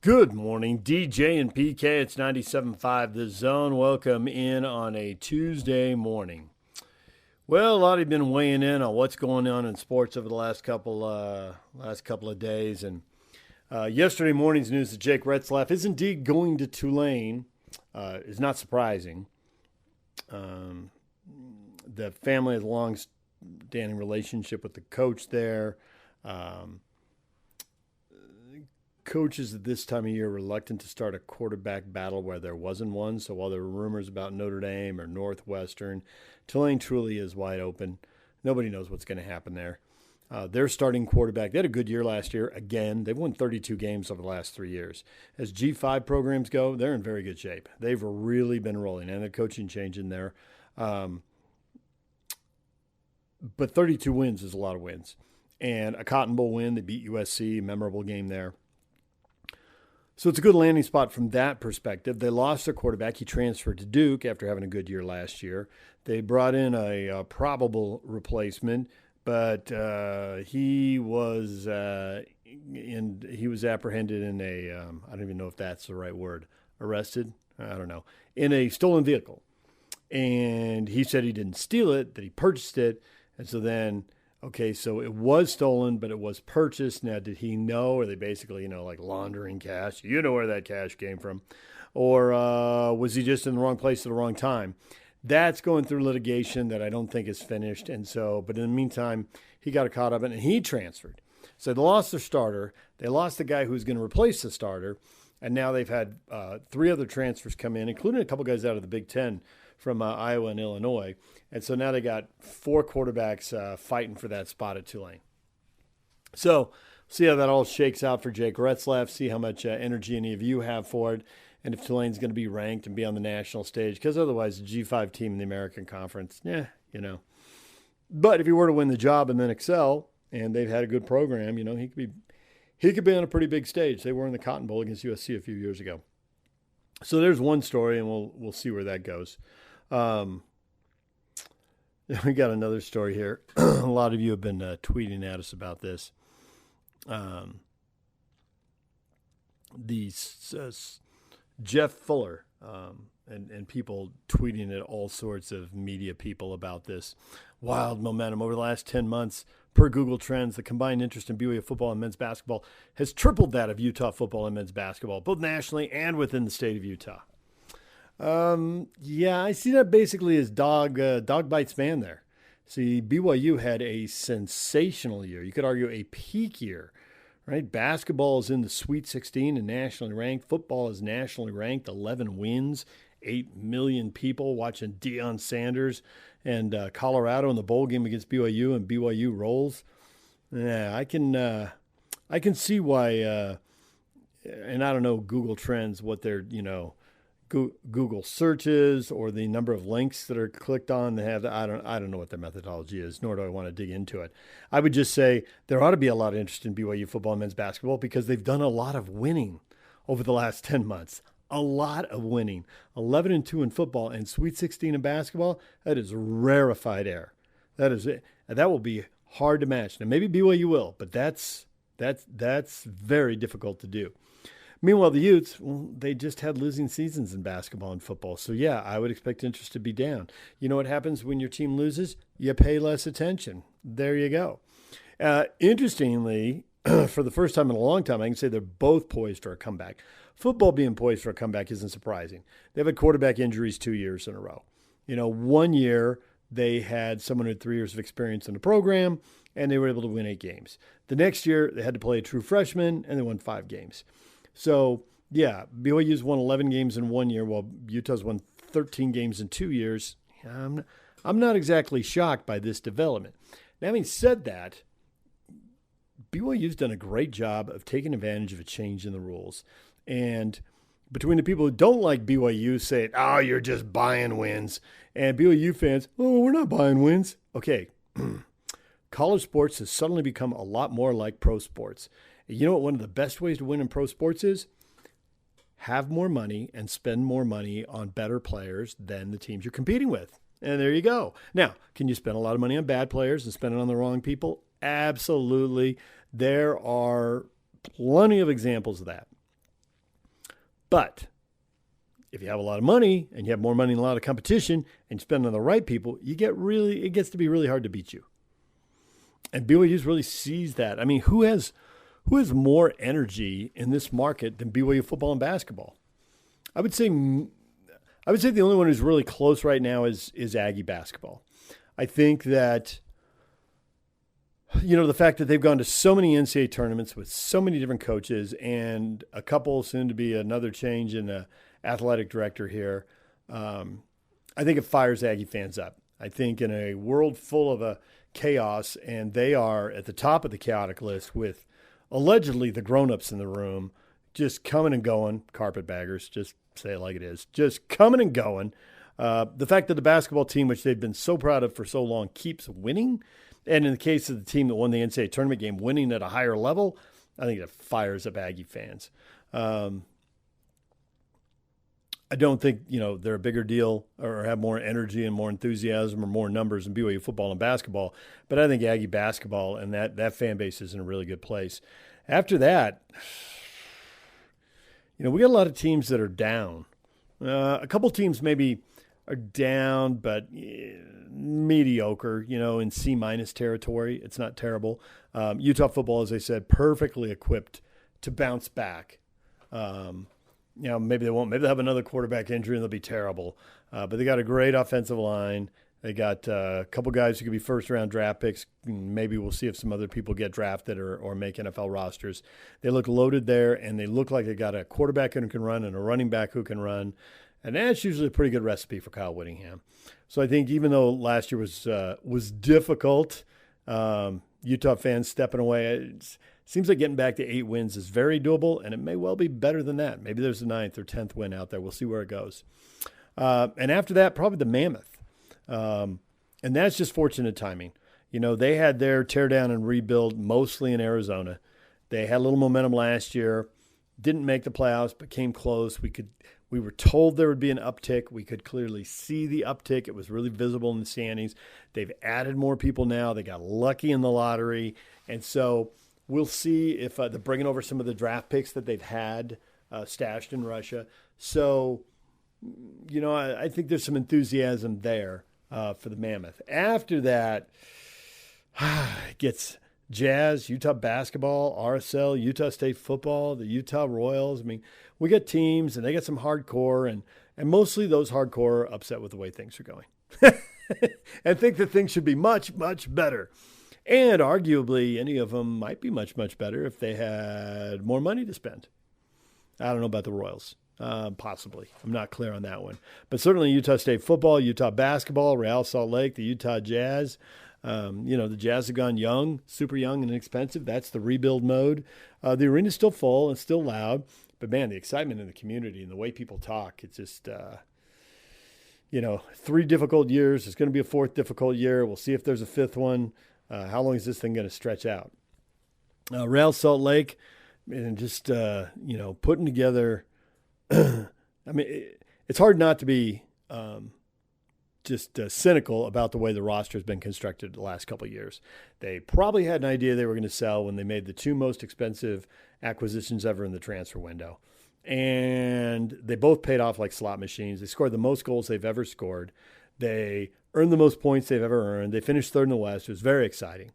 Good morning, DJ and PK. It's 97.5 The Zone. Welcome in on a Tuesday morning. Well, a lot of you have been weighing in on what's going on in sports over the last couple of days. And yesterday morning's news that Jake Retzlaff is indeed going to Tulane is not surprising. The family has a long-standing relationship with the coach there. Coaches at this time of year are reluctant to start a quarterback battle where there wasn't one. So while there were rumors about Notre Dame or Northwestern, Tulane truly is wide open. Nobody knows what's going to happen there. Their starting quarterback, they had a good year last year. Again, they've won 32 games over the last 3 years. As G5 programs go, they're in very good shape. They've really been rolling, and the coaching change in there. But 32 wins is a lot of wins. And a Cotton Bowl win, they beat USC, memorable game there. So it's a good landing spot from that perspective. They lost their quarterback. He transferred to Duke after having a good year last year. They brought in a probable replacement, but he was apprehended in a I don't even know if that's the right word. Arrested? I don't know. In a stolen vehicle. And he said he didn't steal it, that he purchased it. And so then, okay, so it was stolen, but it was purchased. Now, did he know? Are they basically, like laundering cash? You know where that cash came from. Or was he just in the wrong place at the wrong time? That's going through litigation that I don't think is finished. And so, but in the meantime, he got caught up in it and he transferred. So they lost their starter. They lost the guy who's going to replace the starter. And now they've had 3 other transfers come in, including a couple guys out of the Big Ten from Iowa and Illinois. And so now they got 4 quarterbacks fighting for that spot at Tulane. So see how that all shakes out for Jake Retzlaff, see how much energy any of you have for it, and if Tulane's going to be ranked and be on the national stage, because otherwise the G5 team in the American Conference, But if he were to win the job and then excel, and they've had a good program, he could be on a pretty big stage. They were in the Cotton Bowl against USC a few years ago. So there's one story, and we'll see where that goes. We got another story here. A lot of you have been tweeting at us about this. Jeff Fuller and people tweeting at all sorts of media people about this. Wild momentum over the last 10 months. Per Google Trends, the combined interest in BYU football and men's basketball has tripled that of Utah football and men's basketball, both nationally and within the state of Utah. I see that basically as dog bites man there. See, BYU had a sensational year. You could argue a peak year, right? Basketball is in the Sweet 16 and nationally ranked. Football is nationally ranked, 11 wins, 8 million people watching Deion Sanders and Colorado in the bowl game against BYU, and BYU rolls. Yeah, I can see why, and I don't know Google Trends, what their, Google searches or the number of links that are clicked on. They have, I don't know what their methodology is, nor do I want to dig into it. I would just say there ought to be a lot of interest in BYU football and men's basketball because they've done a lot of winning over the last 10 months. A lot of winning. 11-2 in football and Sweet 16 in basketball. That is rarefied air. That is it. That will be hard to match. Now maybe BYU will, but that's very difficult to do. Meanwhile, the Utes, they just had losing seasons in basketball and football. So, yeah, I would expect interest to be down. You know what happens when your team loses? You pay less attention. There you go. Interestingly, for the first time in a long time, I can say they're both poised for a comeback. Football being poised for a comeback isn't surprising. They've had quarterback injuries 2 years in a row. 1 year they had someone who had 3 years of experience in the program, and they were able to win 8 games. The next year, they had to play a true freshman, and they won 5 games. So, yeah, BYU's won 11 games in 1 year, while Utah's won 13 games in 2 years. I'm not exactly shocked by this development. Now, having said that, BYU's done a great job of taking advantage of a change in the rules. And between the people who don't like BYU saying, oh, you're just buying wins, and BYU fans, oh, we're not buying wins. Okay, college sports has suddenly become a lot more like pro sports. You know what one of the best ways to win in pro sports is? Have more money and spend more money on better players than the teams you're competing with. And there you go. Now, can you spend a lot of money on bad players and spend it on the wrong people? Absolutely. There are plenty of examples of that. But if you have a lot of money and you have more money and a lot of competition and you spend on the right people, it gets to be really hard to beat you. And BYU really sees that. I mean, who has more energy in this market than BYU football and basketball? I would say the only one who's really close right now is Aggie basketball. I think that, the fact that they've gone to so many NCAA tournaments with so many different coaches and a couple, soon to be another change in the athletic director here, I think it fires Aggie fans up. I think in a world full of chaos, and they are at the top of the chaotic list with allegedly the grown-ups in the room just coming and going, carpetbaggers, just say it like it is, just coming and going. The fact that the basketball team, which they've been so proud of for so long, keeps winning, and in the case of the team that won the NCAA tournament game, winning at a higher level, I think it fires up Aggie fans. I don't think, they're a bigger deal or have more energy and more enthusiasm or more numbers than BYU football and basketball, but I think Aggie basketball and that fan base is in a really good place. After that, we got a lot of teams that are down. A couple teams maybe are down, but mediocre, in C- territory. It's not terrible. Utah football, as I said, perfectly equipped to bounce back. Maybe they won't. Maybe they'll have another quarterback injury and they'll be terrible. But they got a great offensive line. They got a couple guys who could be first-round draft picks. Maybe we'll see if some other people get drafted or make NFL rosters. They look loaded there, and they look like they got a quarterback who can run and a running back who can run. And that's usually a pretty good recipe for Kyle Whittingham. So I think even though last year was difficult, Utah fans stepping away, it seems like getting back to 8 wins is very doable, and it may well be better than that. Maybe there's a 9th or 10th win out there. We'll see where it goes. And after that, probably the Mammoth. And that's just fortunate timing. They had their tear down and rebuild mostly in Arizona. They had a little momentum last year, didn't make the playoffs, but came close. We were told there would be an uptick. We could clearly see the uptick. It was really visible in the standings. They've added more people now. They got lucky in the lottery. And so we'll see if they're bringing over some of the draft picks that they've had stashed in Russia. So, I think there's some enthusiasm there for the Mammoth. After that, it gets Jazz, Utah basketball, RSL, Utah State football, the Utah Royals. I mean, we got teams, and they got some hardcore, and mostly those hardcore are upset with the way things are going and think that things should be much, much better. And arguably, any of them might be much, much better if they had more money to spend. I don't know about the Royals. Possibly. I'm not clear on that one. But certainly Utah State football, Utah basketball, Real Salt Lake, the Utah Jazz. The Jazz have gone young, super young and inexpensive. That's the rebuild mode. The arena's still full and still loud. But, man, the excitement in the community and the way people talk, it's just, 3 difficult years. There's going to be a 4th difficult year. We'll see if there's a 5th one. How long is this thing going to stretch out? Real Salt Lake, and just, putting together – I mean, it's hard not to be cynical about the way the roster has been constructed the last couple of years. They probably had an idea they were going to sell when they made the 2 most expensive acquisitions ever in the transfer window. And they both paid off like slot machines. They scored the most goals they've ever scored. They earned the most points they've ever earned. They finished 3rd in the West. It was very exciting.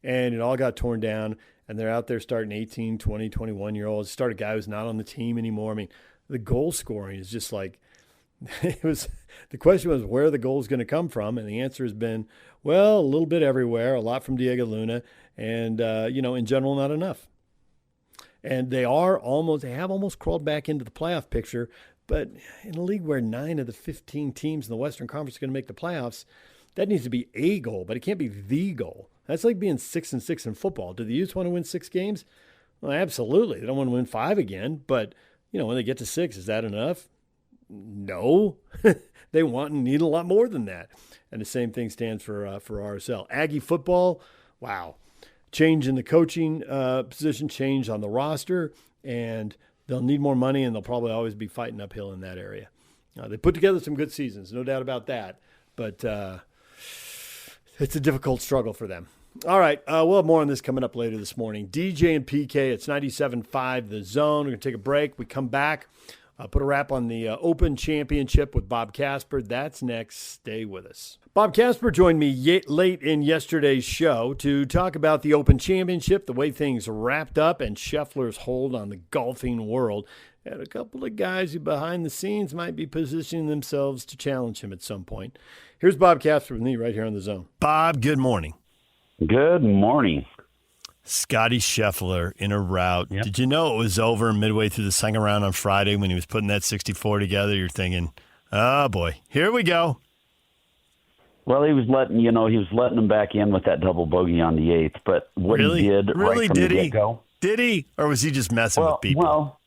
And it all got torn down, and they're out there starting 18, 20, 21-year-olds. Start a guy who's not on the team anymore. I mean, the goal scoring is just like the question was where the goal is going to come from, and the answer has been, well, a little bit everywhere, a lot from Diego Luna, and in general, not enough. And they have almost crawled back into the playoff picture, but in a league where 9 of the 15 teams in the Western Conference are going to make the playoffs, that needs to be a goal, but it can't be the goal. That's like being 6-6 in football. Do the Utes want to win 6 games? Well, absolutely. They don't want to win 5 again, but when they get to 6, is that enough? No. They want and need a lot more than that. And the same thing stands for RSL. Aggie football, wow. Change in the coaching position, change on the roster, and they'll need more money, and they'll probably always be fighting uphill in that area. They put together some good seasons, no doubt about that, but it's a difficult struggle for them. All right, we'll have more on this coming up later this morning. DJ and PK, it's 97.5 The Zone. We're going to take a break. We come back. Put a wrap on the Open Championship with Bob Casper. That's next. Stay with us. Bob Casper joined me late in yesterday's show to talk about the Open Championship, the way things wrapped up, and Scheffler's hold on the golfing world. And a couple of guys who behind the scenes might be positioning themselves to challenge him at some point. Here's Bob Casper with me right here on The Zone. Bob, good morning. Good morning. Scotty Scheffler in a rout. Yep. Did you know it was over midway through the second round on Friday when he was putting that 64 together? You're thinking, oh, boy, here we go. Well, he was letting him back in with that double bogey on the eighth. But what he did right from the get-go. Did he? Or was he just messing with people? Well,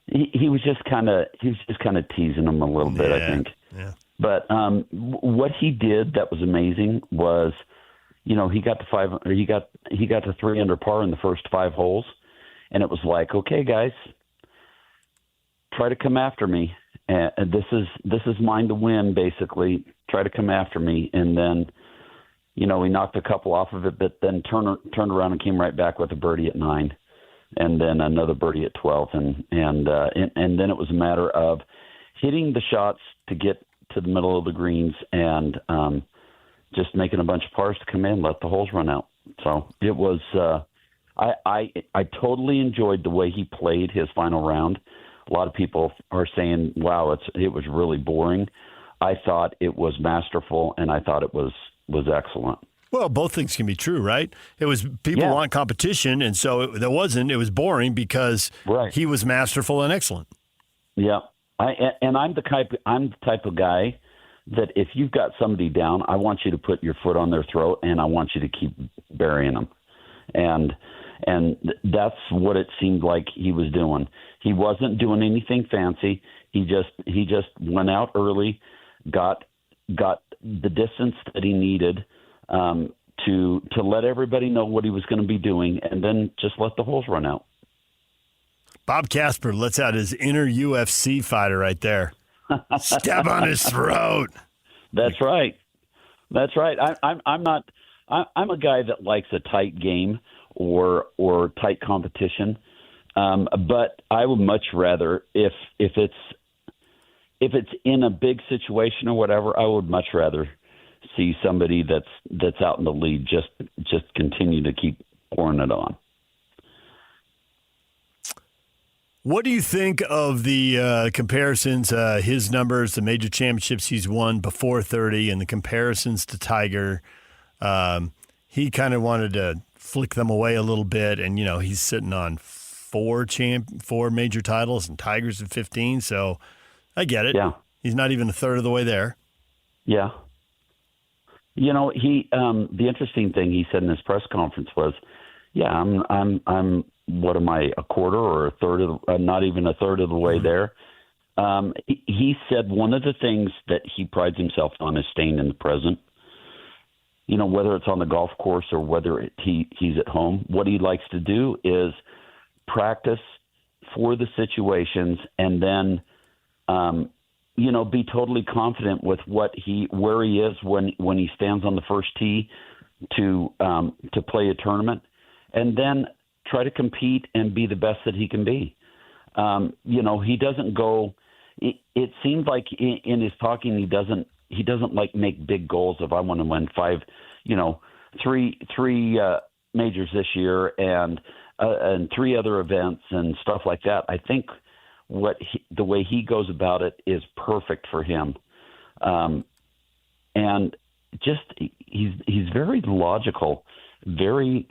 he was just kind of teasing him a little bit, I think. Yeah. But what he did that was amazing was, he got to 3 under par in the first 5 holes, and it was like, okay, guys, try to come after me. And this is mine to win, basically. Try to come after me, and then, he knocked a couple off of it, but then turned around and came right back with a birdie at 9, and then another birdie at 12, and then it was a matter of hitting the shots to get to the middle of the greens and just making a bunch of pars to come in, let the holes run out. So it was I totally enjoyed the way he played his final round. A lot of people are saying, wow, it was really boring. I thought it was masterful, and I thought it was excellent. Well, both things can be true, right? It was people want competition, and so it was boring because he was masterful and excellent. Yeah. I'm the type of guy that if you've got somebody down, I want you to put your foot on their throat, and I want you to keep burying them. And that's what it seemed like he was doing. He wasn't doing anything fancy. He just went out early, got the distance that he needed to let everybody know what he was going to be doing, and then just let the holes run out. Bob Casper lets out his inner UFC fighter right there. Stab on his throat. That's right. I'm a guy that likes a tight game or tight competition, but I would much rather if it's in a big situation or whatever, I would much rather see somebody that's out in the lead just continue to keep pouring it on. What do you think of the comparisons, his numbers, the major championships he's won before 30, and the comparisons to Tiger? He kind of wanted to flick them away a little bit, and, he's sitting on 4 major titles, and Tiger's at 15, so I get it. Yeah. He's not even a third of the way there. Yeah. He the interesting thing he said in his press conference was, yeah, I'm what am I, a quarter or a third of not even a third of the way there. He said one of the things that he prides himself on is staying in the present. Whether it's on the golf course or whether he's at home, what he likes to do is practice for the situations and then, be totally confident with where he is when he stands on the first tee to play a tournament, and then try to compete and be the best that he can be. He doesn't go. It seems like in his talking, he doesn't like make big goals of I want to win 5, three majors this year and 3 other events and stuff like that. I think the way he goes about it is perfect for him, and just he's very logical, very.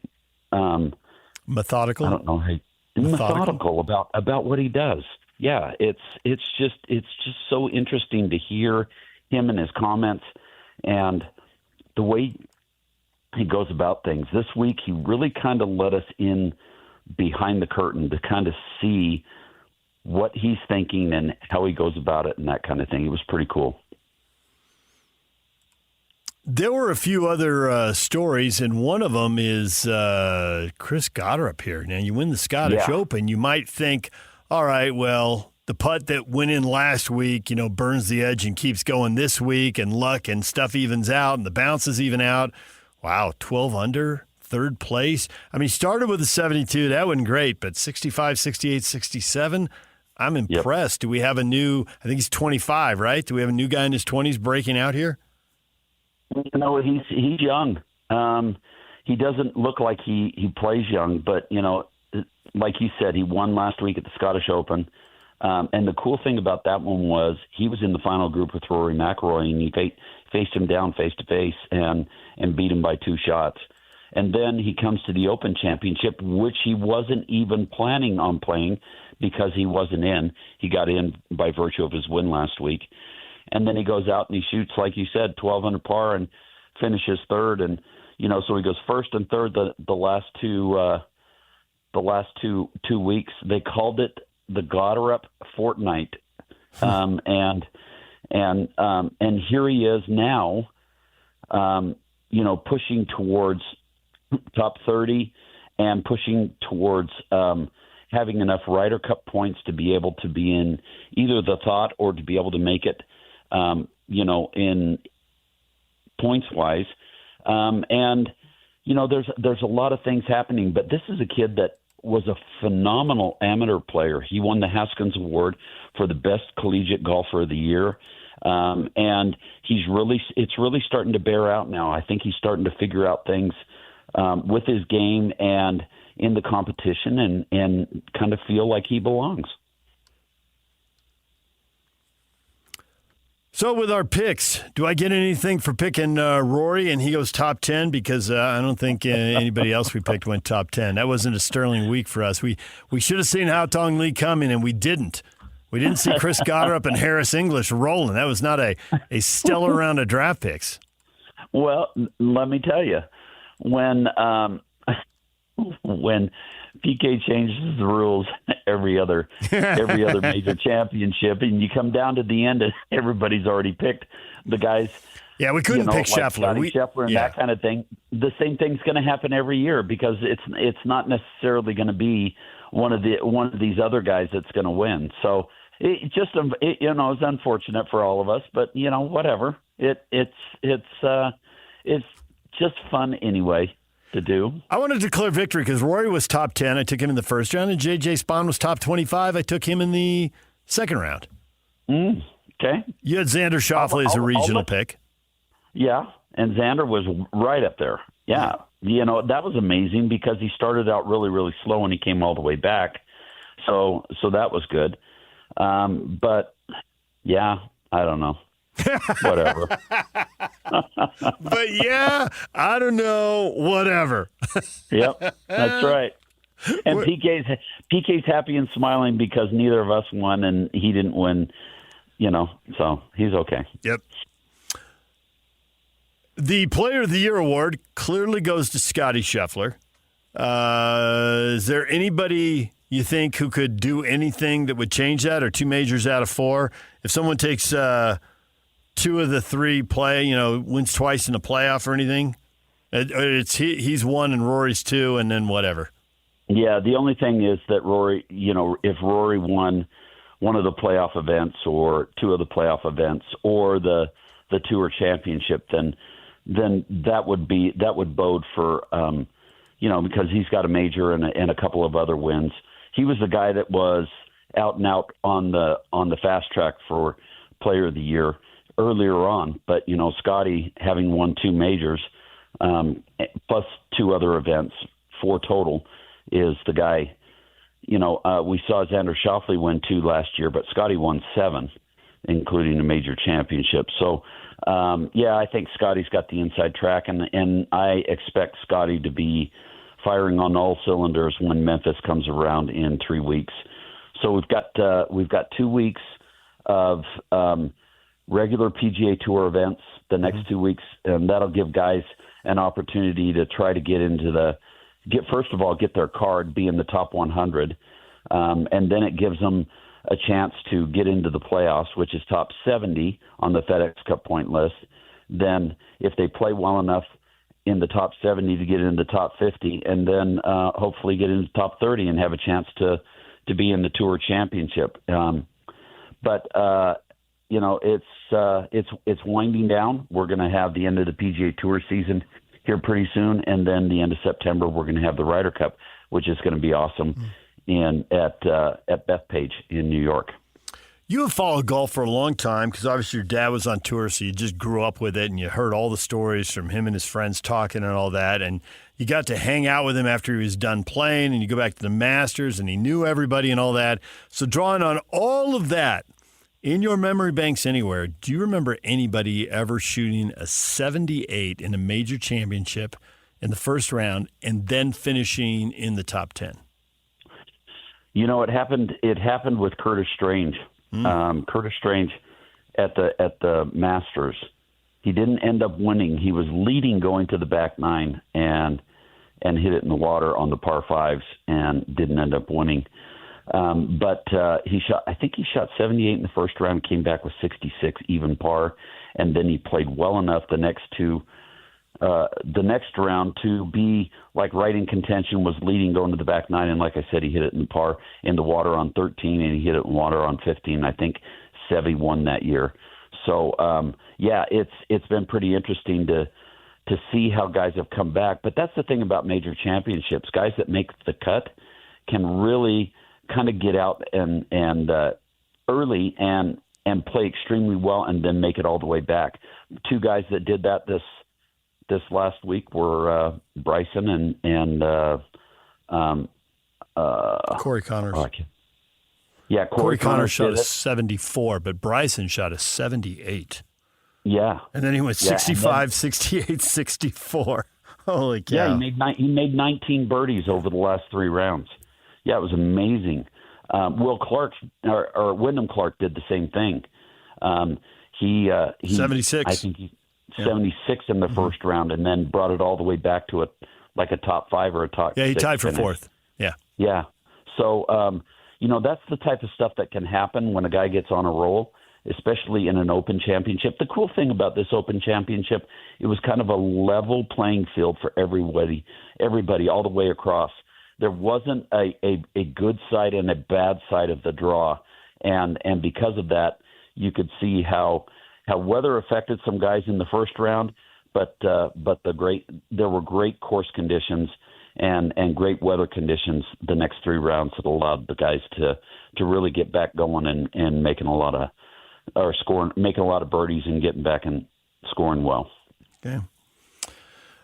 Methodical. I don't know how methodical about what he does. Yeah, it's just so interesting to hear him and his comments and the way he goes about things. This week, he really kind of let us in behind the curtain to kind of see what he's thinking and how he goes about it and that kind of thing. It was pretty cool. There were a few other stories, and one of them is Chris Goddard here. Now, you win the Scottish Open, you might think, all right, well, the putt that went in last week, burns the edge and keeps going this week, and luck and stuff evens out, and the bounces even out. Wow, 12 under, third place. I mean, he started with a 72. That wasn't great, but 65, 68, 67, I'm impressed. Do we have a new? I think he's 25, right? Do we have a new guy in his 20s breaking out here? He's young. He doesn't look like he plays young, but like you said, he won last week at the Scottish Open. And the cool thing about that one was he was in the final group with Rory McIlroy, and he faced him down face to face and beat him by 2 shots. And then he comes to the Open Championship, which he wasn't even planning on playing because he wasn't in. He got in by virtue of his win last week. And then he goes out and he shoots, like you said, 12 under par and finishes third. And, so he goes first and third the last two weeks. They called it the Goddard fortnight. And here he is now, pushing towards top 30 and pushing towards having enough Ryder Cup points to be able to be in either the thought or to be able to make it, in points wise. There's a lot of things happening, but this is a kid that was a phenomenal amateur player. He won the Haskins Award for the best collegiate golfer of the year. And it's really starting to bear out now. I think he's starting to figure out things with his game and in the competition and kind of feel like he belongs. So with our picks, do I get anything for picking Rory and he goes top 10? Because I don't think anybody else we picked went top 10. That wasn't a sterling week for us. We should have seen Hao Tong Lee coming, and we didn't. We didn't see Chris Goddard and Harris English rolling. That was not a stellar round of draft picks. Well, let me tell you, when PK changes the rules every other major championship, and you come down to the end and everybody's already picked the guys. Yeah, we couldn't pick like Scheffler. Scheffler and that kind of thing. The same thing's going to happen every year because it's not necessarily going to be one of these other guys that's going to win. So it's unfortunate for all of us, but whatever. It's just fun anyway to do. I want to declare victory because Rory was top 10. I took him in the first round, and J.J. Spahn was top 25. I took him in the second round. Okay. You had Xander Schauffele as a regional pick. Yeah, and Xander was right up there. Yeah. That was amazing because he started out really, really slow and he came all the way back. So that was good. But, yeah, I don't know. Whatever. But yeah, I don't know. Whatever. Yep, that's right. And PK's happy and smiling because neither of us won and he didn't win. So he's okay. Yep. The Player of the Year award clearly goes to Scotty Scheffler. Is there anybody you think who could do anything that would change that, or 2 majors out of 4? If someone takes 2 of the 3 wins twice in the playoff or anything, he's 1 and Rory's 2, and then whatever. Yeah, the only thing is that Rory, if Rory won one of the playoff events or 2 of the playoff events or the Tour Championship, then that would bode for because he's got a major and a couple of other wins. He was the guy that was out and out on the fast track for Player of the Year earlier on, but Scotty, having won 2 majors plus 2 other events, 4 total, is the guy. We saw Xander Schauffele win 2 last year, but Scotty won 7, including a major championship. So I think Scotty's got the inside track, and I expect Scotty to be firing on all cylinders when Memphis comes around in 3 weeks. So we've got 2 weeks of regular PGA Tour events the next 2 weeks, and that'll give guys an opportunity to try to get get their card, be in the top 100, and then it gives them a chance to get into the playoffs, which is top 70 on the FedEx Cup point list. Then if they play well enough in the top 70 to get into the top 50, and then hopefully get into the top 30 and have a chance to be in the Tour Championship. But it's winding down. We're going to have the end of the PGA Tour season here pretty soon, and then the end of September we're going to have the Ryder Cup, which is going to be awesome. at Bethpage in New York. You have followed golf for a long time because obviously your dad was on tour, so you just grew up with it and you heard all the stories from him and his friends talking and all that. And you got to hang out with him after he was done playing, and you go back to the Masters and he knew everybody and all that. So drawing on all of that in your memory banks anywhere, do you remember anybody ever shooting a 78 in a major championship in the first round and then finishing in the top 10? You know, it happened with Curtis Strange. Curtis Strange at the Masters, he didn't end up winning. He was leading going to the back nine and hit it in the water on the par fives and didn't end up winning. But he shot 78 in the first round, came back with 66 even par, and then he played well enough the next round to be like right in contention, was leading going to the back nine, and like I said, he hit it in the water on 13, and he hit it in water on 15. I think Seve won that year. So it's been pretty interesting to see how guys have come back. But that's the thing about major championships: guys that make the cut can really kind of get out and early and play extremely well, and then make it all the way back. Two guys that did that this last week were Bryson and Corey Connors. Corey Connors shot a 74, but Bryson shot a 78. Yeah. And then he went 65, 68, 64. Holy cow. Yeah, he made 19 birdies over the last 3 rounds. Yeah, it was amazing. Will Clark or Wyndham Clark did the same thing. He 76. I think he 76 in the first round, and then brought it all the way back to like a top 5 or a top 6. Yeah, he tied for finish. 4th. Yeah. Yeah. So, that's the type of stuff that can happen when a guy gets on a roll, especially in an Open Championship. The cool thing about this Open Championship, it was kind of a level playing field for everybody all the way across. There wasn't a good side and a bad side of the draw, and because of that, you could see how weather affected some guys in the first round, but there were great course conditions and great weather conditions the next 3 rounds that allowed the guys to really get back going and making a lot of birdies and getting back and scoring well. Okay.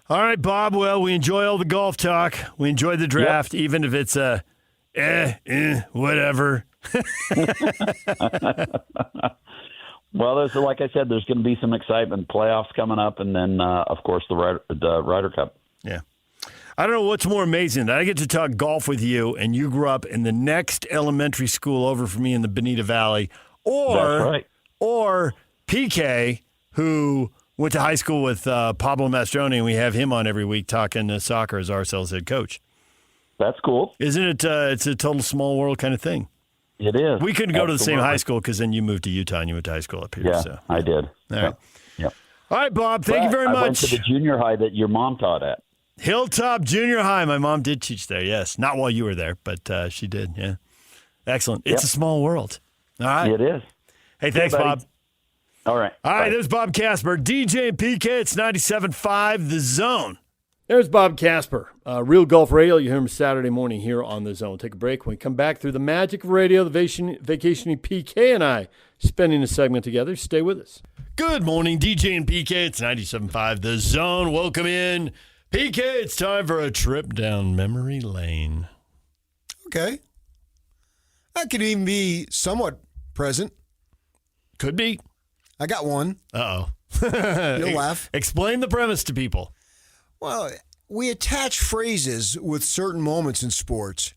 All right, Bob. Well, we enjoy all the golf talk. We enjoy the draft, even if it's whatever. Well, like I said, there's going to be some excitement, playoffs coming up, and then, of course, the Ryder Cup. Yeah. I don't know what's more amazing, that I get to talk golf with you, and you grew up in the next elementary school over from me in the Bonita Valley, That's right. or PK, who went to high school with Pablo Mastroni, and we have him on every week talking soccer as RSL's head coach. That's cool. Isn't it? It's a total small world kind of thing. It is. We couldn't go to the same high school because then you moved to Utah and you went to high school up here. Yeah, so. I did. All right. Yeah. All right, Bob. Thank you very much. I went to the junior high that your mom taught at. Hilltop Junior High. My mom did teach there, yes. Not while you were there, but she did, yeah. Excellent. It's a small world. All right. It is. Hey, thanks, Bob. All right. All right, there's Bob Casper. DJ and PK, it's 97.5 The Zone. There's Bob Casper. Real Golf Radio. You hear him Saturday morning here on The Zone. Take a break. When we come back through the magic of radio, the vacationing PK and I spending a segment together. Stay with us. Good morning, DJ and PK. It's 97.5 The Zone. Welcome in. PK, it's time for a trip down memory lane. Okay. That could even be somewhat present. Could be. I got one. Uh-oh. You'll laugh. Explain the premise to people. Well, we attach phrases with certain moments in sports,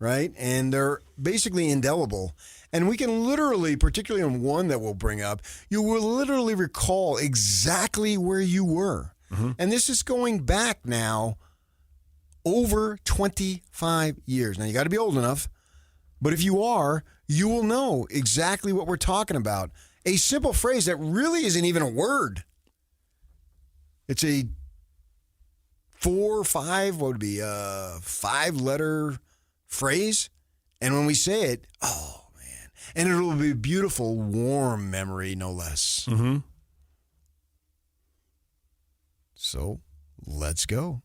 right? And they're basically indelible. And we can literally, particularly on one that we'll bring up, you will literally recall exactly where you were. And this is going back now over 25 years. Now, you got to be old enough, but if you are, you will know exactly what we're talking about. A simple phrase that really isn't even a word. It's a 5-letter phrase. And when we say it, oh, man. And it'll be a beautiful, warm memory, no less. So, let's go.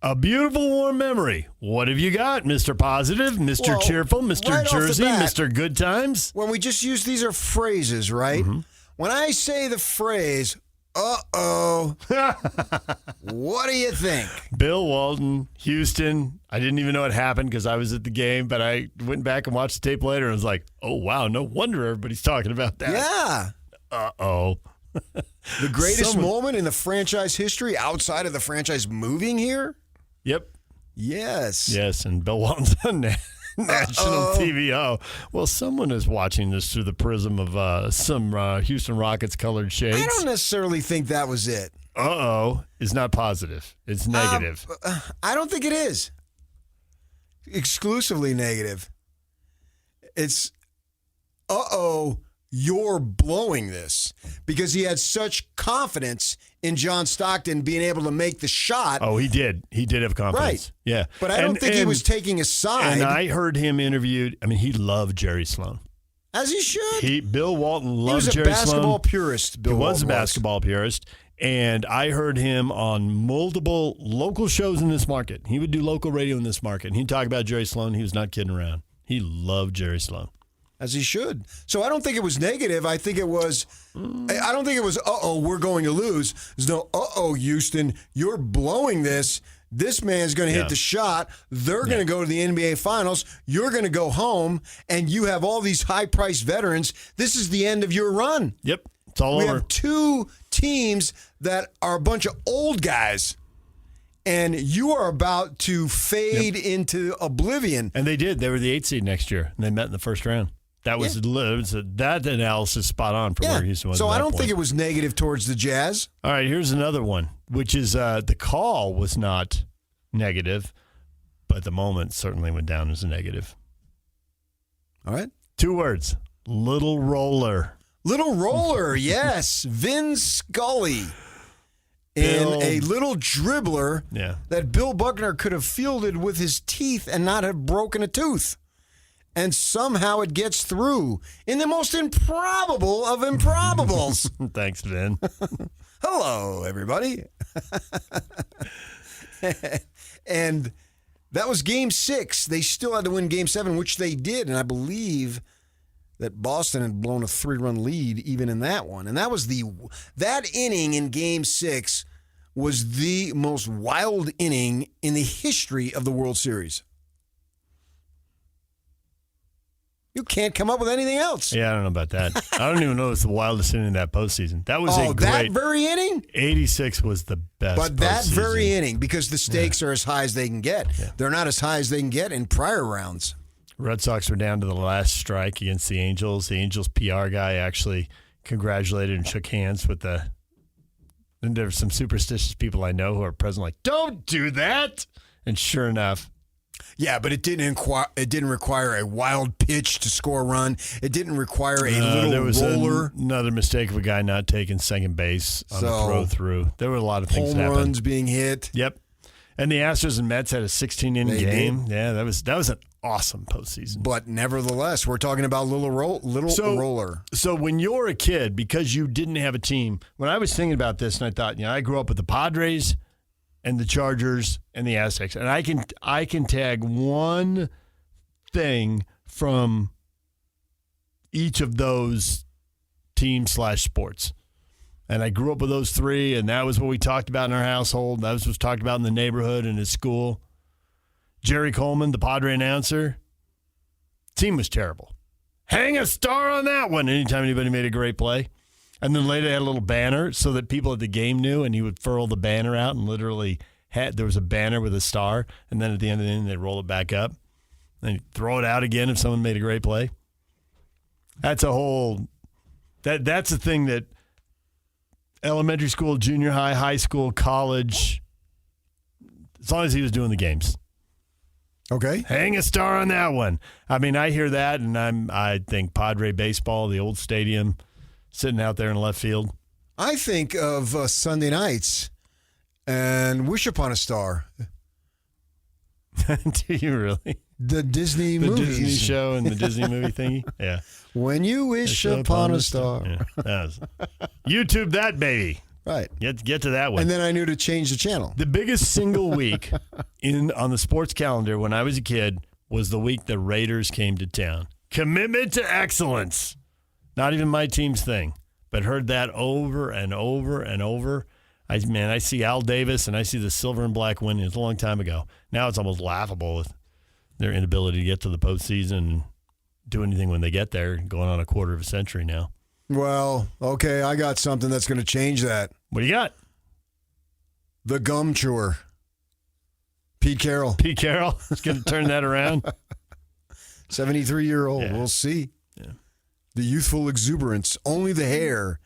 A beautiful, warm memory. What have you got, Mr. Positive, Mr. Well, Cheerful, Mr. right off the Jersey, bat, Mr. Good Times? When we just use these are phrases, right? Mm-hmm. When I say the phrase, uh-oh, what do you think? Bill Walton, Houston. I didn't even know it happened because I was at the game, but I went back and watched the tape later and was like, oh, wow, no wonder everybody's talking about that. Yeah. Uh-oh. The greatest moment in the franchise history outside of the franchise moving here? Yep. Yes. Yes, and Bill Walton's on national TV. Oh, well, someone is watching this through the prism of some Houston Rockets colored shades. I don't necessarily think that was it. Uh-oh is not positive. It's negative. I don't think it is. Exclusively negative. It's, uh-oh, you're blowing this. Because he had such confidence in John Stockton being able to make the shot. Oh, he did. He did have confidence. Right. Yeah. But I don't think he was taking a side. And I heard him interviewed. I mean, he loved Jerry Sloan. As he should. Bill Walton loved Jerry Sloan. He was a basketball purist, Bill Walton was a basketball purist. And I heard him on multiple local shows in this market. He would do local radio in this market. And he'd talk about Jerry Sloan. He was not kidding around. He loved Jerry Sloan. As he should. So I don't think it was negative. I think it was, I don't think it was, uh-oh, we're going to lose. There's no, uh-oh, Houston, you're blowing this. This man's going to hit the shot. They're going to go to the NBA Finals. You're going to go home, and you have all these high-priced veterans. This is the end of your run. Yep. It's all over. We have two teams that are a bunch of old guys, and you are about to fade into oblivion. And they did. They were the 8th seed next year, and they met in the first round. That was that analysis spot on for where Houston was. So I don't think it was negative towards the Jazz. All right, here's another one, which is the call was not negative, but the moment certainly went down as a negative. All right. 2 words. Little roller. Little roller, yes. Vin Scully. And a little dribbler that Bill Buckner could have fielded with his teeth and not have broken a tooth. And somehow it gets through in the most improbable of improbables. Thanks, Vin. Hello, everybody. And that was Game 6. They still had to win Game 7, which they did. And I believe that Boston had blown a 3-run lead even in that one. And that was that inning in Game 6 was the most wild inning in the history of the World Series. You can't come up with anything else. Yeah, I don't know about that. I don't even know it's the wildest inning in that postseason. That was a great. That very inning? 86 was the best. But that very inning, because the stakes are as high as they can get. Yeah. They're not as high as they can get in prior rounds. Red Sox were down to the last strike against the Angels. The Angels PR guy actually congratulated and shook hands with the. And there were some superstitious people I know who are present like, don't do that. And sure enough. Yeah, but it didn't require a wild pitch to score a run. It didn't require a little there was roller. Another mistake of a guy not taking second base on a throw through. There were a lot of things that happened. Home runs being hit. Yep. And the Astros and Mets had a 16-inning game. Yeah, that was an awesome postseason. But nevertheless, we're talking about little roller. So when you're a kid, because you didn't have a team, when I was thinking about this and I thought, I grew up with the Padres and the Chargers and the Aztecs. And I can tag one thing from each of those teams/sports. And I grew up with those 3, and that was what we talked about in our household. That was what was talked about in the neighborhood and at school. Jerry Coleman, the Padre announcer, team was terrible. Hang a star on that one anytime anybody made a great play. And then later they had a little banner so that people at the game knew, and he would furl the banner out and literally there was a banner with a star, and then at the end of the inning they'd roll it back up. Then he'd throw it out again if someone made a great play. That's a whole that's a thing that elementary school, junior high, high school, college, as long as he was doing the games. Okay. Hang a star on that one. I mean, I hear that, and I think Padre baseball, the old stadium, sitting out there in left field. I think of Sunday nights and Wish Upon a Star. Do you really? The Disney movies. The Disney show and the Disney movie thingy? Yeah. When you wish upon a star. Yeah, YouTube that, baby. Right. Get to that one. And then I knew to change the channel. The biggest single week on the sports calendar when I was a kid was the week the Raiders came to town. Commitment to excellence. Not even my team's thing, but heard that over and over and over. I see Al Davis and I see the silver and black winning. It's a long time ago. Now it's almost laughable with their inability to get to the postseason and do anything when they get there, going on a quarter of a century now. Well, okay, I got something that's going to change that. What do you got? The gum chewer. Pete Carroll. Pete Carroll is going to turn that around. 73-year-old. Yeah. We'll see. Yeah. The youthful exuberance. Only the hair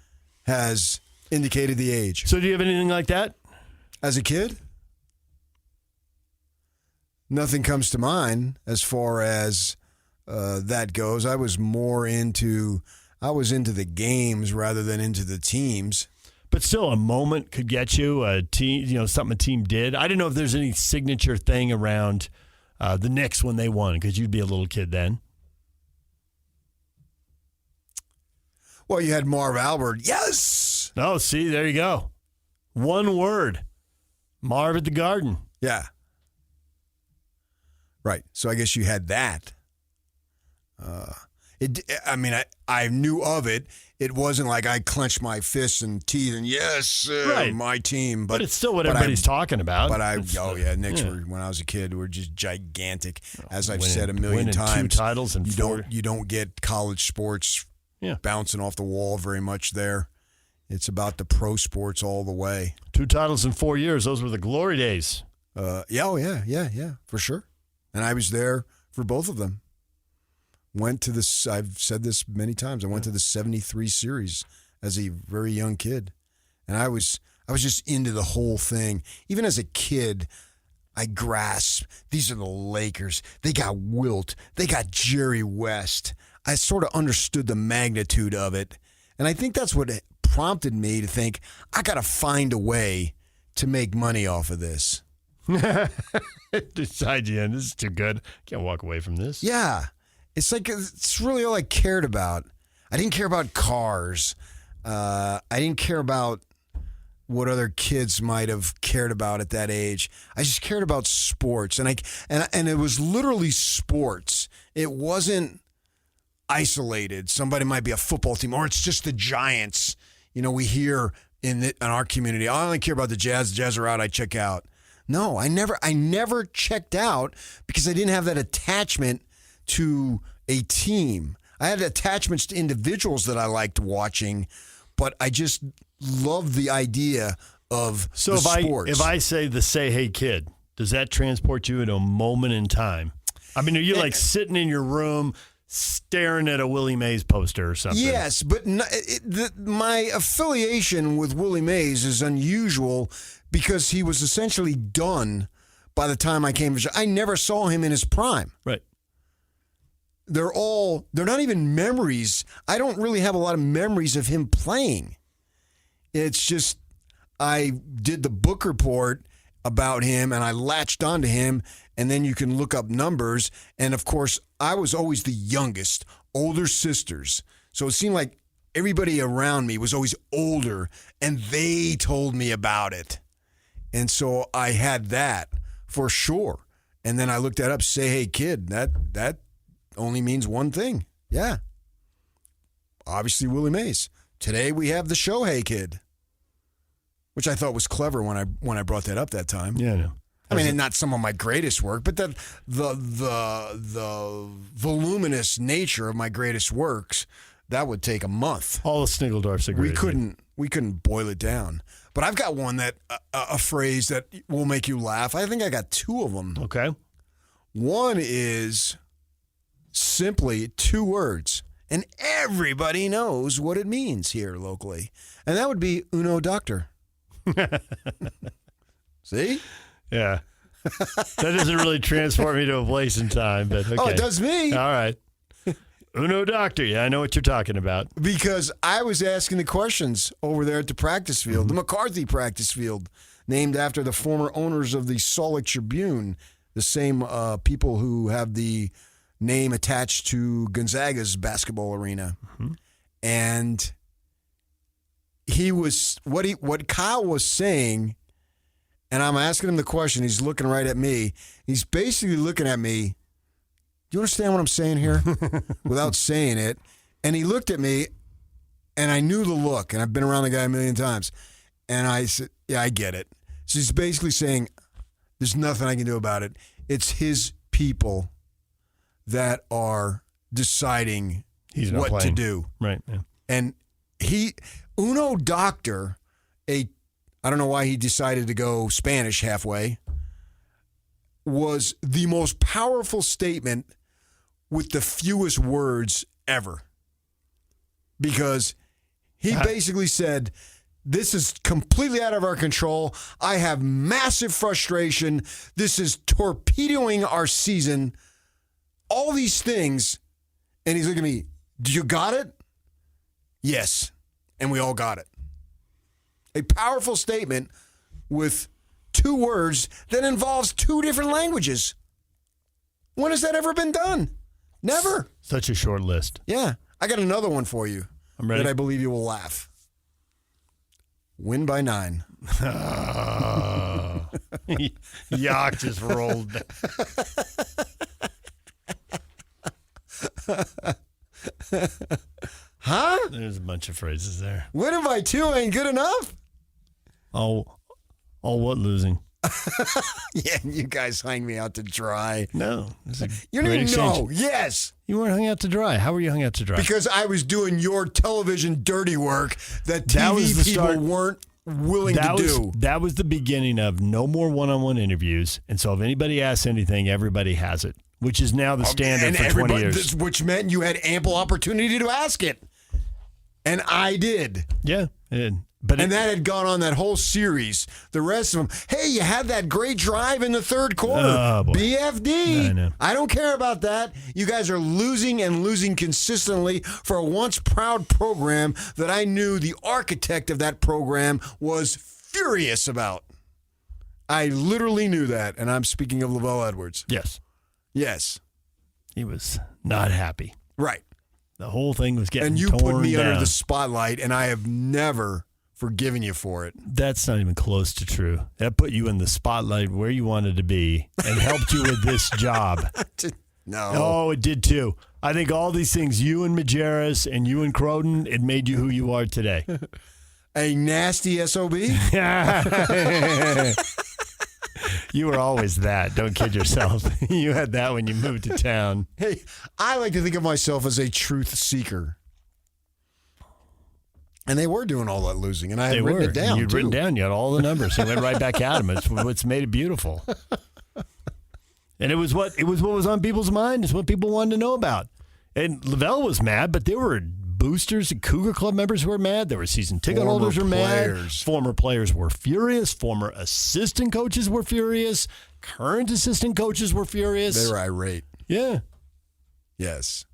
has indicated the age. So do you have anything like that? As a kid? Nothing comes to mind as far as that goes. I was into the games rather than into the teams. But still, a moment could get you a team. Something a team did. I don't know if there's any signature thing around the Knicks when they won, because you'd be a little kid then. Well, you had Marv Albert. Yes. Oh, see, there you go. One word, Marv at the Garden. Yeah. Right. So I guess you had that. I knew of it. It wasn't like I clenched my fists and teeth and right. My team. But it's still what everybody's talking about. Knicks were, when I was a kid, were just gigantic. As I've said a million times, 2 titles and you don't get college sports bouncing off the wall very much there. It's about the pro sports all the way. 2 titles in 4 years. Those were the glory days. Yeah, for sure. And I was there for both of them. Went to this. I've said this many times. I went to the '73 series as a very young kid, and I was just into the whole thing. Even as a kid, I grasped these are the Lakers. They got Wilt. They got Jerry West. I sort of understood the magnitude of it, and I think that's what prompted me to think I got to find a way to make money off of this. Decide this is too good. Can't walk away from this. Yeah. It's really all I cared about. I didn't care about cars. I didn't care about what other kids might have cared about at that age. I just cared about sports, and it was literally sports. It wasn't isolated. Somebody might be a football team, or it's just the Giants. We hear in our community, I only care about the Jazz. The Jazz are out. I check out. No, I never checked out because I didn't have that attachment to a team. I had attachments to individuals that I liked watching, but I just loved the idea of sports. If I say the Say Hey Kid, does that transport you into a moment in time? I mean, are you like sitting in your room staring at a Willie Mays poster or something? Yes, but my affiliation with Willie Mays is unusual because he was essentially done by the time I came. I never saw him in his prime. Right. They're not even memories. I don't really have a lot of memories of him playing. It's just I did the book report about him and I latched onto him, and then you can look up numbers. And of course, I was always the youngest, older sisters. So it seemed like everybody around me was always older, and they told me about it. And so I had that for sure. And then I looked that up, Say Hey Kid. That only means one thing. Yeah. Obviously, Willie Mays. Today we have the show Hey Kid, which I thought was clever when I brought that up that time. Yeah, I know. I mean, not some of my greatest work, but the voluminous nature of my greatest works, that would take a month. All the Sniggledorfs agree. We couldn't boil it down. But I've got one that a phrase that will make you laugh. I think I got 2 of them. Okay. One is simply 2 words, and everybody knows what it means here locally, and that would be Uno Doctor. See? Yeah. That doesn't really transport me to a place in time, but okay. Oh, it does me. All right. Uno Doctor. Yeah, I know what you're talking about. Because I was asking the questions over there at the practice field, the McCarthy practice field, named after the former owners of the Salt Lake Tribune, the same people who have the name attached to Gonzaga's basketball arena. Mm-hmm. And he was what Kyle was saying, and I'm asking him the question. He's looking right at me. He's basically looking at me. Do you understand what I'm saying here? Without saying it. And he looked at me, and I knew the look, and I've been around the guy a million times. And I said, yeah, I get it. So he's basically saying, there's nothing I can do about it. It's his people that are deciding what to do. Right. Yeah. And Uno Doctor, I don't know why he decided to go Spanish halfway, was the most powerful statement with the fewest words ever. Because he basically said, this is completely out of our control. I have massive frustration. This is torpedoing our season. All these things. And he's looking at me, do you got it? Yes. And we all got it. A powerful statement with 2 words that involves 2 different languages. When has that ever been done? Never. Such a short list. Yeah. I got another one for you. I'm ready. That I believe you will laugh. Win by 9. Yuck just rolled. Huh? There's a bunch of phrases there. Winning by 2 ain't good enough? Oh, what losing? Yeah, you guys hang me out to dry. No. You don't even know. Yes. You weren't hung out to dry. How were you hung out to dry? Because I was doing your television dirty work that TV people weren't willing to do. That was the beginning of no more one-on-one interviews. And so if anybody asks anything, everybody has it, which is now the standard for 20 years. Which meant you had ample opportunity to ask it. And I did. Yeah, it did. And that had gone on that whole series. The rest of them, hey, you had that great drive in the third quarter. Oh, boy. BFD. I know. I don't care about that. You guys are losing and losing consistently for a once proud program that I knew the architect of that program was furious about. I literally knew that, and I'm speaking of Lavelle Edwards. Yes. Yes. He was not happy. Right. The whole thing was getting And you torn put me down. under the spotlight, and I have never forgiven you for it. That's not even close to true. That put you in the spotlight where you wanted to be and helped you with this job. No. Oh, it did too. I think all these things, you and Majerus and you and Croton, it made you who you are today. A nasty SOB? You were always that. Don't kid yourself. You had that when you moved to town. Hey, I like to think of myself as a truth seeker. And they were doing all that losing, and I had written it down. You'd written down. You had all the numbers. You went right back at them. It's what's made it beautiful. And it was what was on people's mind. It's what people wanted to know about. And Lavelle was mad, but there were boosters and Cougar Club members who were mad. There were season ticket holders who were mad. Former players were furious. Former assistant coaches were furious. Current assistant coaches were furious. They were irate. Yeah. Yes.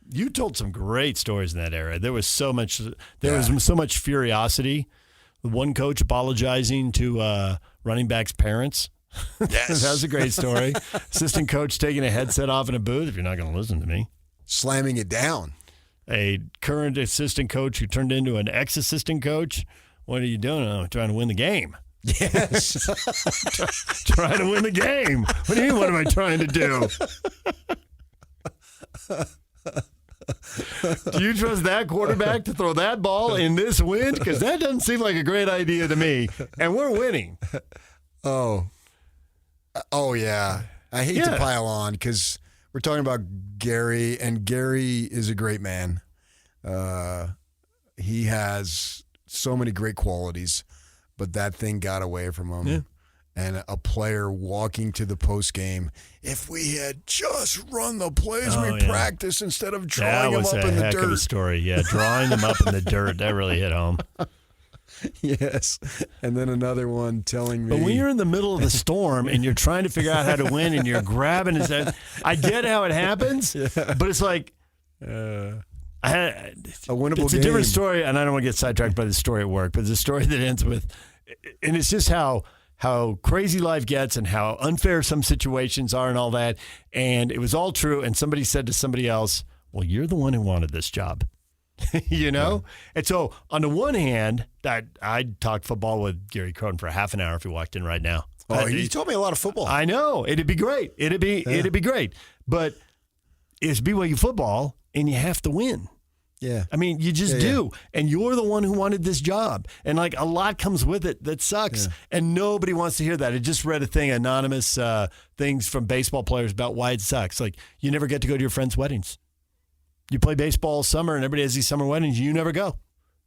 You told some great stories in that era. There was so much. Was so much furiosity. One coach apologizing to running backs' parents. Yes, that was a great story. Assistant coach taking a headset off in a booth. If you're not going to listen to me, slamming it down. A current assistant coach who turned into an ex-assistant coach. What are you doing? Oh, trying to win the game. Yes, trying to win the game. What do you mean? What am I trying to do? Do you trust that quarterback to throw that ball in this wind? Because that doesn't seem like a great idea to me. And we're winning. Oh, yeah. I hate to pile on because we're talking about Gary, and Gary is a great man. He has so many great qualities, but that thing got away from him. Yeah. And a player walking to the post game, if we had just run the plays we practiced instead of drawing them up in the dirt. That was a heck of a story. Yeah, drawing them up in the dirt. That really hit home. Yes. And then another one telling me. But when you're in the middle of the storm and you're trying to figure out how to win and you're grabbing his head, I get how it happens, but it's like a winnable It's a different story, and I don't want to get sidetracked by the story at work, but it's a story that ends with, and it's just how crazy life gets and how unfair some situations are and all that. And it was all true. And somebody said to somebody else, well, you're the one who wanted this job. you know? And so on the one hand, I'd talk football with Gary Cronin for half an hour if he walked in right now. Oh, he told me a lot of football. I know. It'd be great. It'd be great. But it's BYU football, and you have to win. Yeah. I mean, you just do. And you're the one who wanted this job. And, like, a lot comes with it that sucks. Yeah. And nobody wants to hear that. I just read a thing, anonymous things from baseball players about why it sucks. Like, you never get to go to your friends' weddings. You play baseball all summer, and everybody has these summer weddings. You never go.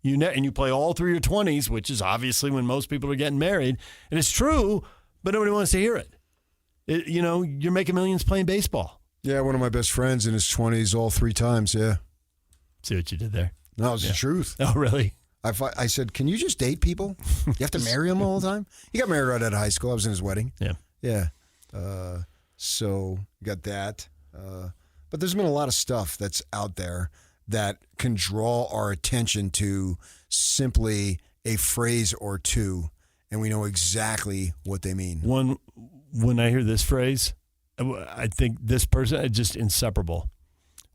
And you play all through your 20s, which is obviously when most people are getting married. And it's true, but nobody wants to hear it. You're making millions playing baseball. Yeah, one of my best friends in his 20s all 3 times, yeah. See what you did there? No, it's the truth. Oh, really? I said, can you just date people? You have to marry them all the time? He got married right out of high school. I was in his wedding. Yeah. Yeah. So you got that. But there's been a lot of stuff that's out there that can draw our attention to simply a phrase or two, and we know exactly what they mean. When I hear this phrase, I think this person is just inseparable.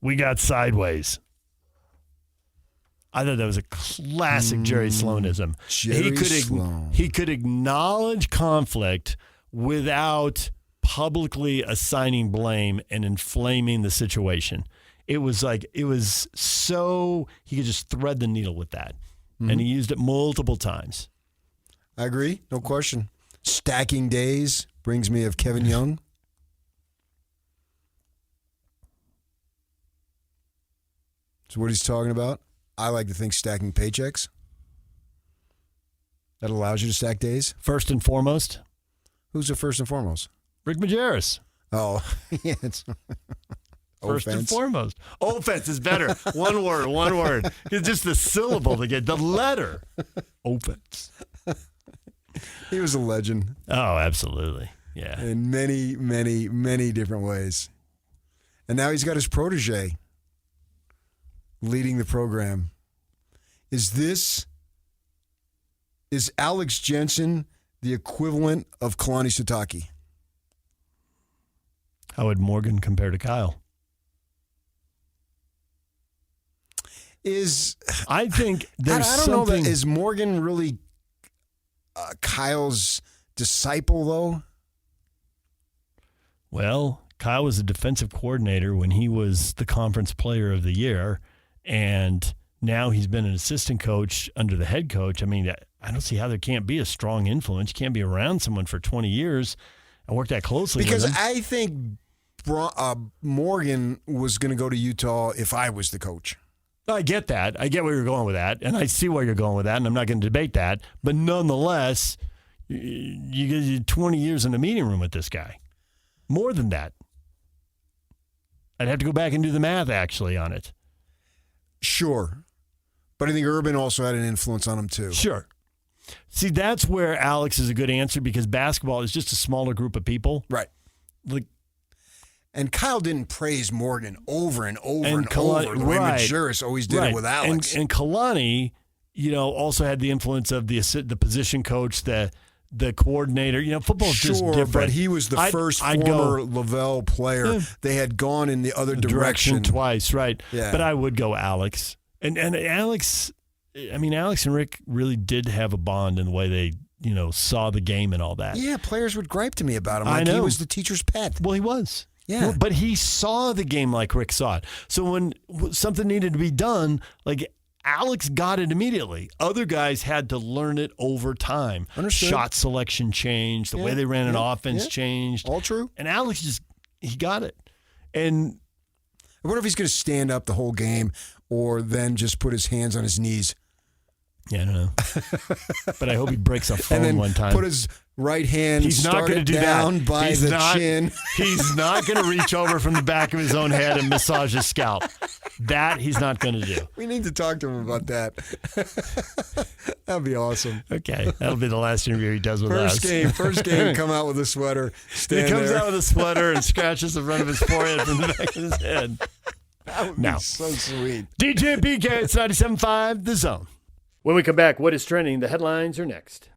We got sideways. I thought that was a classic Jerry Sloanism. He could acknowledge conflict without publicly assigning blame and inflaming the situation. It was so he could just thread the needle with that. Mm-hmm. And he used it multiple times. I agree. No question. Stacking days brings me of Kevin Young. So what he's talking about, I like to think stacking paychecks. That allows you to stack days. First and foremost. Who's the first and foremost? Rick Majerus. Oh, yeah. It's first and foremost. Offense is better. One word. It's just the syllable to get the letter. Offense. He was a legend. Oh, absolutely. Yeah. In many, many, many different ways. And now he's got his protege leading the program. Is Alex Jensen the equivalent of Kalani Sitake? How would Morgan compare to Kyle? I think there's I don't know that is Morgan really Kyle's disciple though? Well, Kyle was a defensive coordinator when he was the conference player of the year, and now he's been an assistant coach under the head coach. I mean, I don't see how there can't be a strong influence. You can't be around someone for 20 years and work that closely because with him. I think Morgan was going to go to Utah if I was the coach. I get that. I get where you're going with that, and I see where you're going with that, and I'm not going to debate that. But nonetheless, you get 20 years in the meeting room with this guy. More than that. I'd have to go back and do the math, actually, on it. Sure. But I think Urban also had an influence on him, too. Sure. See, that's where Alex is a good answer because basketball is just a smaller group of people. Right. And Kyle didn't praise Morgan over and over and Kalani, over the way Majerus always did it with Alex. And Kalani, also had the influence of the position coach, the coordinator. Football's just different. But he was the first former Lavelle player. They had gone in the other direction twice, right? Yeah. But I would go Alex. And Alex, Alex and Rick really did have a bond in the way they, saw the game and all that. Yeah, players would gripe to me about him. I know. He was the teacher's pet. Well, he was. Yeah. Well, but he saw the game like Rick saw it. So when something needed to be done, like Alex got it immediately. Other guys had to learn it over time. Understood. Shot selection changed. The way they ran an offense changed. All true. And Alex he got it. And I wonder if he's going to stand up the whole game or then just put his hands on his knees. Yeah, I don't know. But I hope he breaks a phone and then one time. Put his right hand he's not going to do down that. by the chin. He's not going to reach over from the back of his own head and massage his scalp. That he's not going to do. We need to talk to him about that. That'd be awesome. Okay. That'll be the last interview he does with us. First game, come out with a sweater. He comes out with a sweater and scratches the front of his forehead from the back of his head. That would be so sweet. DJ and PK, it's 97.5 The Zone. When we come back, what is trending? The headlines are next.